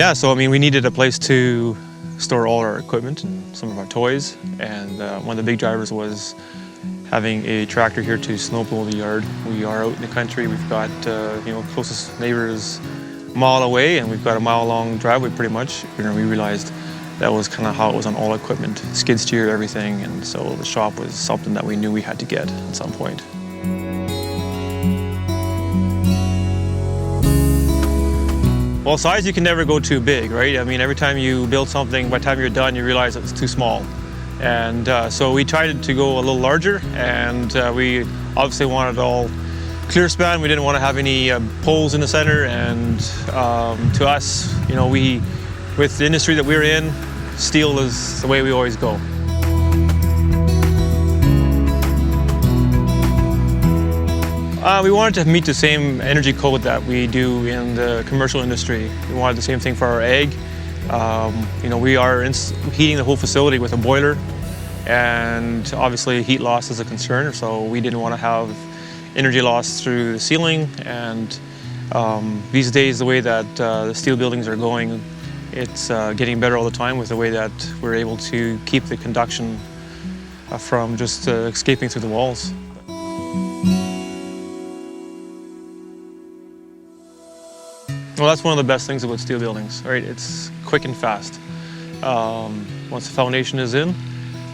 Yeah, so I mean, we needed a place to store all our equipment and some of our toys, and one of the big drivers was having a tractor here to snowplow the yard. We are out in the country. We've got, closest neighbor is a mile away, and we've got a mile-long driveway pretty much. And we realized that was kind of how it was on all equipment, skid steer, everything, and so the shop was something that we knew we had to get at some point. Well, size, you can never go too big, right? I mean, every time you build something, by the time you're done, you realize it's too small. And so we tried to go a little larger, and we obviously wanted all clear span. We didn't want to have any poles in the center, and to us, with the industry that we're in, steel is the way we always go. We wanted to meet the same energy code that we do in the commercial industry. We wanted the same thing for our ag. We are heating the whole facility with a boiler, and obviously heat loss is a concern, so we didn't want to have energy loss through the ceiling. And these days, the way that the steel buildings are going, it's getting better all the time with the way that we're able to keep the conduction from just escaping through the walls. Well, that's one of the best things about steel buildings, right? It's quick and fast. Once the foundation is in,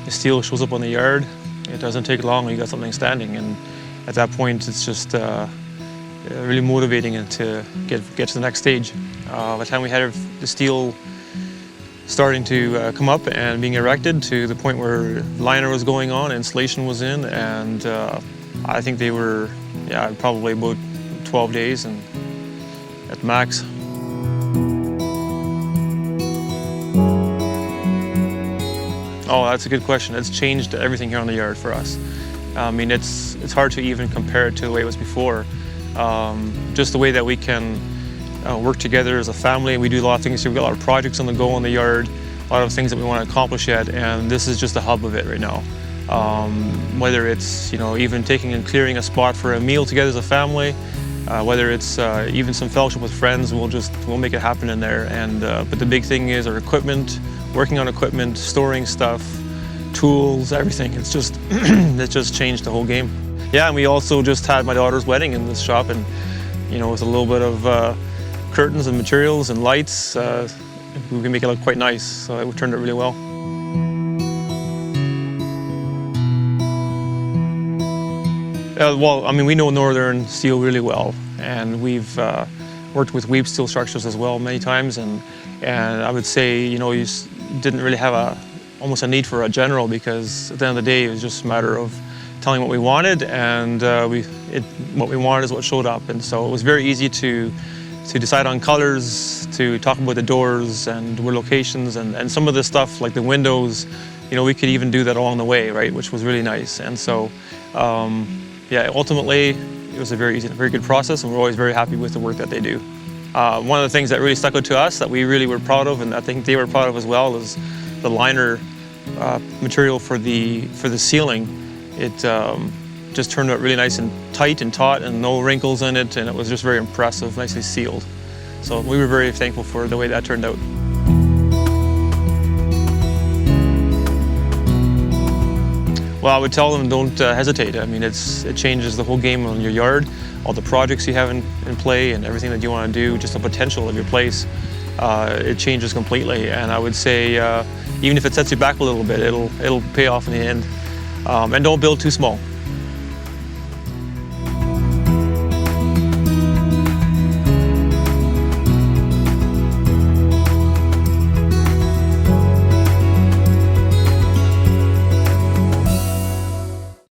the steel shows up on the yard. It doesn't take long, you got something standing, and at that point, it's just really motivating to get to the next stage. By the time we had the steel starting to come up and being erected to the point where liner was going on, insulation was in, and I think they were, probably about 12 days and at max. Oh, that's a good question. It's changed everything here on the yard for us. I mean, it's hard to even compare it to the way it was before. Just the way that we can work together as a family. We do a lot of things here. We've got a lot of projects on the go in the yard, a lot of things that we want to accomplish yet, and this is just the hub of it right now. Whether it's even taking and clearing a spot for a meal together as a family, whether it's even some fellowship with friends, we'll make it happen in there. And but the big thing is our equipment, working on equipment, storing stuff, tools, everything. It's just it just changed the whole game. Yeah, and we also just had my daughter's wedding in this shop, and with a little bit of curtains and materials and lights, we can make it look quite nice. So it turned out really well. Well, I mean, we know Northern steel really well, and we've worked with weave steel structures as well many times, and I would say, you didn't really have almost a need for a general, because at the end of the day, it was just a matter of telling what we wanted, and what we wanted is what showed up. And so it was very easy to decide on colors, to talk about the doors and locations, and some of the stuff like the windows, we could even do that along the way, right, which was really nice. And so, ultimately, it was a very easy and very good process, and we're always very happy with the work that they do. One of the things that really stuck out to us that we really were proud of, and I think they were proud of as well, is the liner material for the ceiling. It just turned out really nice and tight and taut, and no wrinkles in it, and it was just very impressive, nicely sealed. So we were very thankful for the way that turned out. Well, I would tell them don't hesitate. I mean, it changes the whole game on your yard, all the projects you have in play, and everything that you want to do, just the potential of your place. It changes completely, and I would say even if it sets you back a little bit, it'll pay off in the end. And don't build too small.